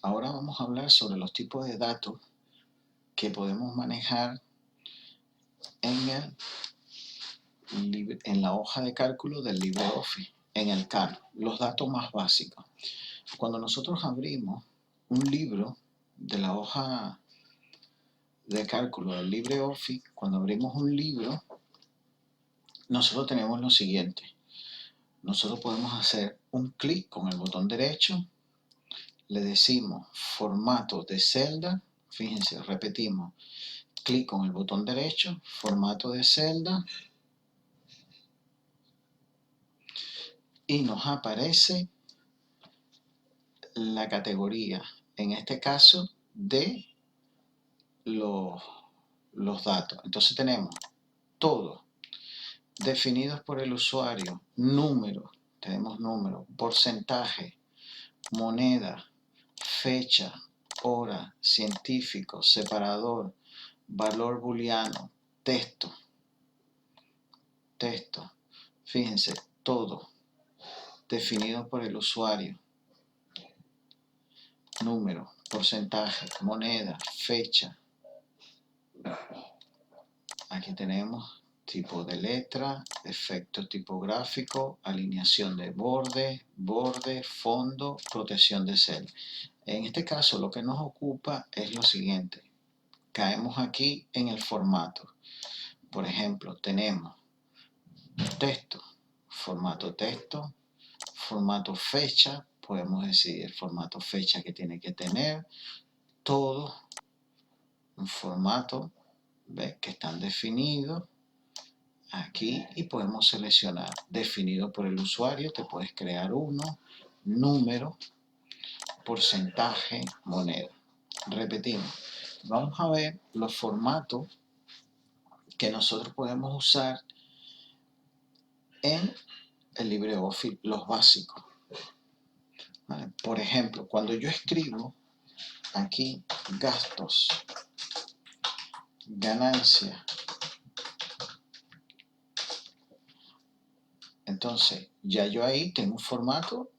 Ahora vamos a hablar sobre los tipos de datos que podemos manejar en la hoja de cálculo del LibreOffice, en el CAD, los datos más básicos. Cuando nosotros abrimos un libro de la hoja de cálculo del LibreOffice, cuando abrimos un libro, nosotros tenemos lo siguiente. Nosotros podemos hacer un clic con el botón derecho, le decimos formato de celda, fíjense, repetimos, clic con el botón derecho, formato de celda, y nos aparece la categoría, en este caso, de los datos. Entonces tenemos todo definidos por el usuario, número, tenemos número, porcentaje, moneda, fecha, hora, científico, separador, valor booleano, texto. Fíjense, todo definido por el usuario. Número, porcentaje, moneda, fecha. Aquí tenemos tipo de letra, efecto tipográfico, alineación de borde, fondo, protección de celda. En este caso lo que nos ocupa es lo siguiente. Caemos aquí en el formato. Por ejemplo, tenemos texto, formato fecha, podemos decidir el formato fecha que tiene que tener, todo un formato, ¿ves? Que están definidos aquí y podemos seleccionar definido por el usuario, te puedes crear uno, número, porcentaje, moneda. Repetimos, vamos a ver los formatos que nosotros podemos usar en el LibreOffice, los básicos. ¿Vale? Por ejemplo, cuando yo escribo aquí gastos, ganancia, entonces ya yo ahí tengo un formato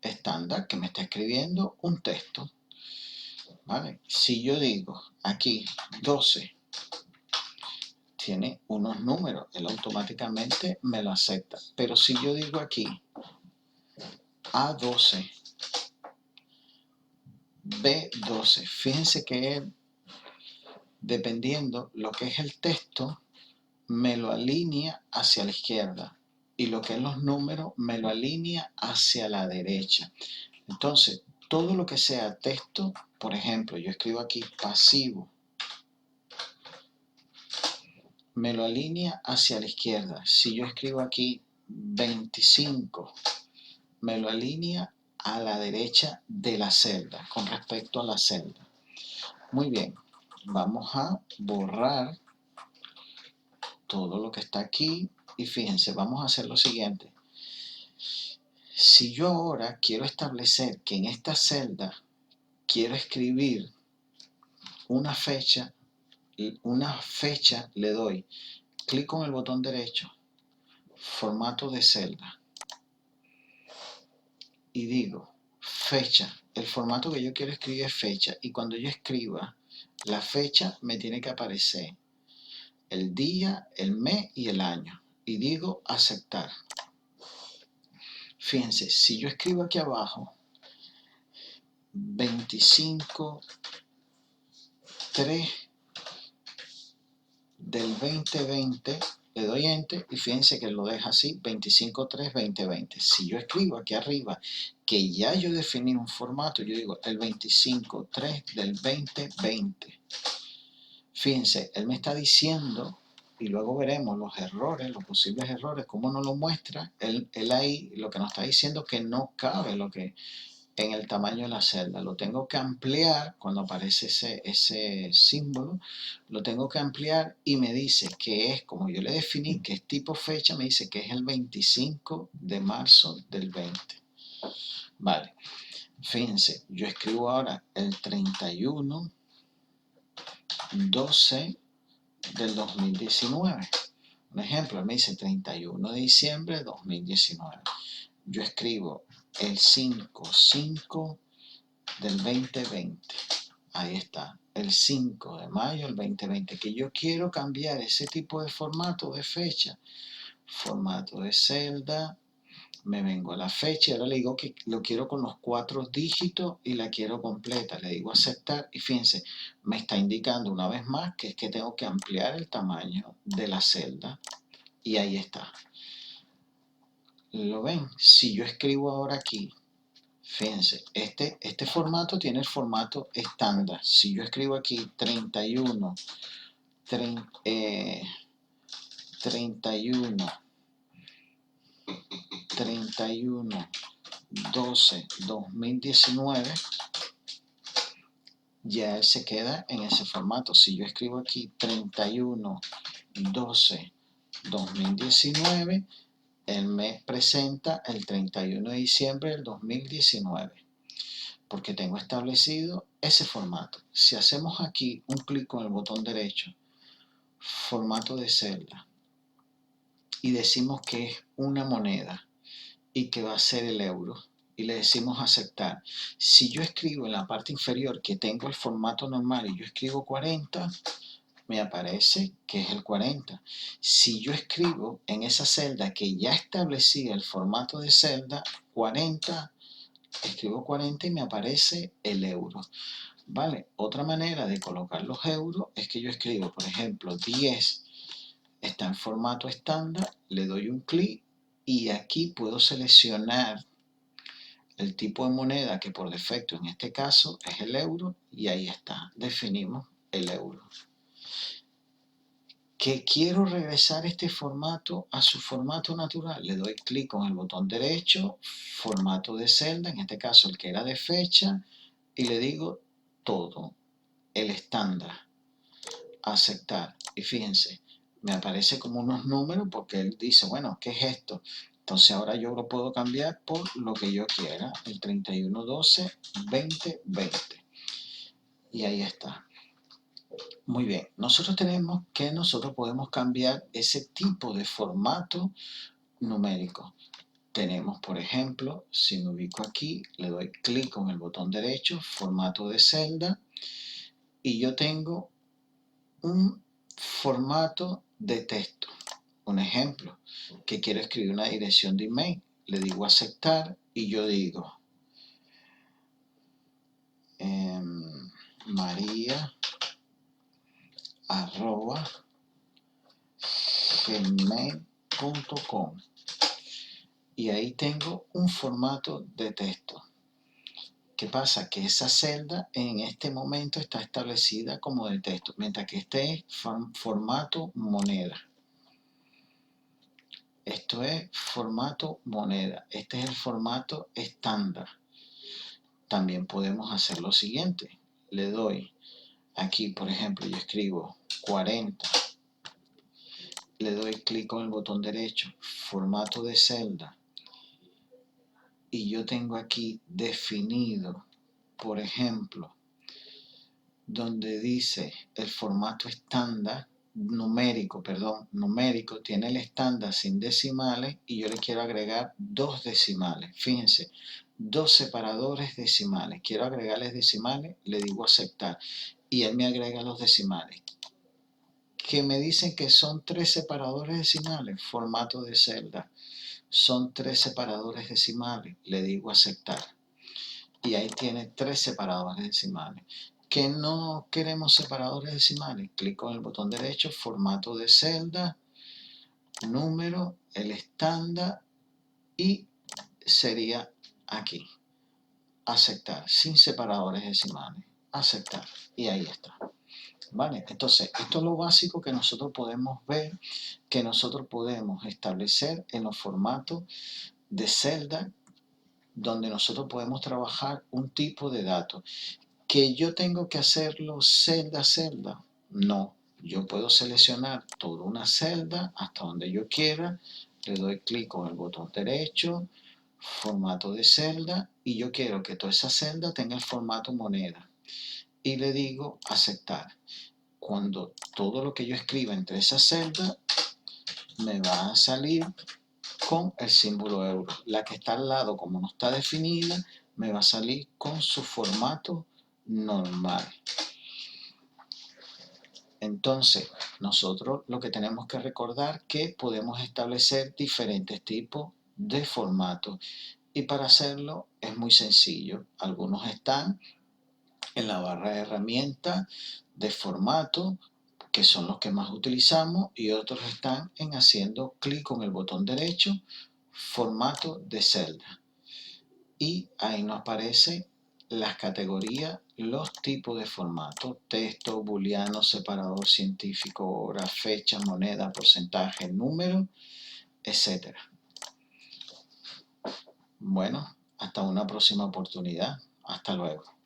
estándar que me está escribiendo un texto. ¿Vale? Si yo digo aquí 12, tiene unos números, él automáticamente me lo acepta. Pero si yo digo aquí A12, B12, fíjense que él, dependiendo lo que es el texto, me lo alinea hacia la izquierda y lo que es los números me lo alinea hacia la derecha. Entonces, todo lo que sea texto, por ejemplo, yo escribo aquí pasivo, me lo alinea hacia la izquierda. Si yo escribo aquí 25, me lo alinea a la derecha de la celda, con respecto a la celda. Muy bien, vamos a borrar todo lo que está aquí y fíjense, vamos a hacer lo siguiente. Si yo ahora quiero establecer que en esta celda quiero escribir una fecha, le doy clic con el botón derecho, formato de celda, y digo fecha. El formato que yo quiero escribir es fecha, y cuando yo escriba la fecha me tiene que aparecer el día, el mes y el año, y digo aceptar. Fíjense, si yo escribo aquí abajo 25/3 del 2020, le doy enter y fíjense que lo deja así, 25/3/2020. Si yo escribo aquí arriba que ya yo definí un formato, yo digo el 25/3 del 2020. Fíjense, él me está diciendo, y luego veremos los errores, los posibles errores, cómo nos lo muestra. Él ahí lo que nos está diciendo es que no cabe lo que en el tamaño de la celda. Lo tengo que ampliar cuando aparece ese símbolo. Lo tengo que ampliar y me dice que es, como yo le definí, que es tipo fecha, me dice que es el 25 de marzo del 20. Vale. Fíjense, yo escribo ahora el 31/12 del 2019. Un ejemplo, me dice 31 de diciembre de 2019. Yo escribo el 5 del 2020. Ahí está, el 5 de mayo del 2020, que yo quiero cambiar ese tipo de formato de fecha, formato de celda, me vengo a la fecha y ahora le digo que lo quiero con los 4 dígitos y la quiero completa, le digo aceptar y fíjense, me está indicando una vez más que es que tengo que ampliar el tamaño de la celda y ahí está. ¿Lo ven? Si yo escribo ahora aquí, fíjense, este formato tiene el formato estándar. Si yo escribo aquí 31, 12, 2019, ya él se queda en ese formato. Si yo escribo aquí 31, 12, 2019, él me presenta el 31 de diciembre del 2019. Porque tengo establecido ese formato. Si hacemos aquí un clic con el botón derecho, formato de celda, y decimos que es una moneda y que va a ser el euro, y le decimos aceptar. Si yo escribo en la parte inferior que tengo el formato normal y yo escribo 40, me aparece que es el 40. Si yo escribo en esa celda que ya establecía el formato de celda 40, escribo 40 y me aparece el euro. ¿Vale? Otra manera de colocar los euros es que yo escribo, por ejemplo, 10 está en formato estándar, le doy un clic y aquí puedo seleccionar el tipo de moneda que por defecto en este caso es el euro y ahí está, definimos el euro. Que quiero regresar este formato a su formato natural, le doy clic con el botón derecho, formato de celda, en este caso el que era de fecha, y le digo todo, el estándar, aceptar. Y fíjense, me aparece como unos números porque él dice, bueno, ¿qué es esto? Entonces ahora yo lo puedo cambiar por lo que yo quiera, el 31/12/2020. Y ahí está. Muy bien, nosotros tenemos que nosotros podemos cambiar ese tipo de formato numérico. Tenemos, por ejemplo, si me ubico aquí, le doy clic con el botón derecho, formato de celda, y yo tengo un formato de texto. Un ejemplo, que quiero escribir una dirección de email. Le digo aceptar y yo digo maria@gmail.com y ahí tengo un formato de texto. ¿Qué pasa? Que esa celda en este momento está establecida como de texto, mientras que este es formato moneda. Esto es formato moneda. Este es el formato estándar. También podemos hacer lo siguiente. Le doy aquí, por ejemplo, yo escribo 40. Le doy clic con el botón derecho, formato de celda. Y yo tengo aquí definido, por ejemplo, donde dice el formato estándar, numérico, tiene el estándar sin decimales y yo le quiero agregar 2 decimales. Fíjense, 2 separadores decimales. Quiero agregarles decimales, le digo aceptar y él me agrega los decimales. Que me dicen que son 3 separadores decimales, formato de celda. Son 3 separadores decimales, le digo aceptar. Y ahí tiene 3 separadores decimales. Que no queremos separadores decimales, clic con el botón derecho, formato de celda, número, el estándar y sería aquí, aceptar, sin separadores decimales, aceptar y ahí está. ¿Vale? Entonces, esto es lo básico que nosotros podemos ver, que nosotros podemos establecer en los formatos de celda, donde nosotros podemos trabajar un tipo de datos. ¿Que yo tengo que hacerlo celda a celda? No, yo puedo seleccionar toda una celda hasta donde yo quiera, le doy clic con el botón derecho, formato de celda, y yo quiero que toda esa celda tenga el formato moneda. Y le digo aceptar. Cuando todo lo que yo escriba entre esas celdas me va a salir con el símbolo euro. La que está al lado, como no está definida, me va a salir con su formato normal. Entonces, nosotros lo que tenemos que recordar que podemos establecer diferentes tipos de formatos. Y para hacerlo es muy sencillo. Algunos están en la barra de herramientas de formato, que son los que más utilizamos, y otros están en haciendo clic con el botón derecho, formato de celda. Y ahí nos aparecen las categorías, los tipos de formato: texto, booleano, separador científico, hora, fecha, moneda, porcentaje, número, etc. Bueno, hasta una próxima oportunidad. Hasta luego.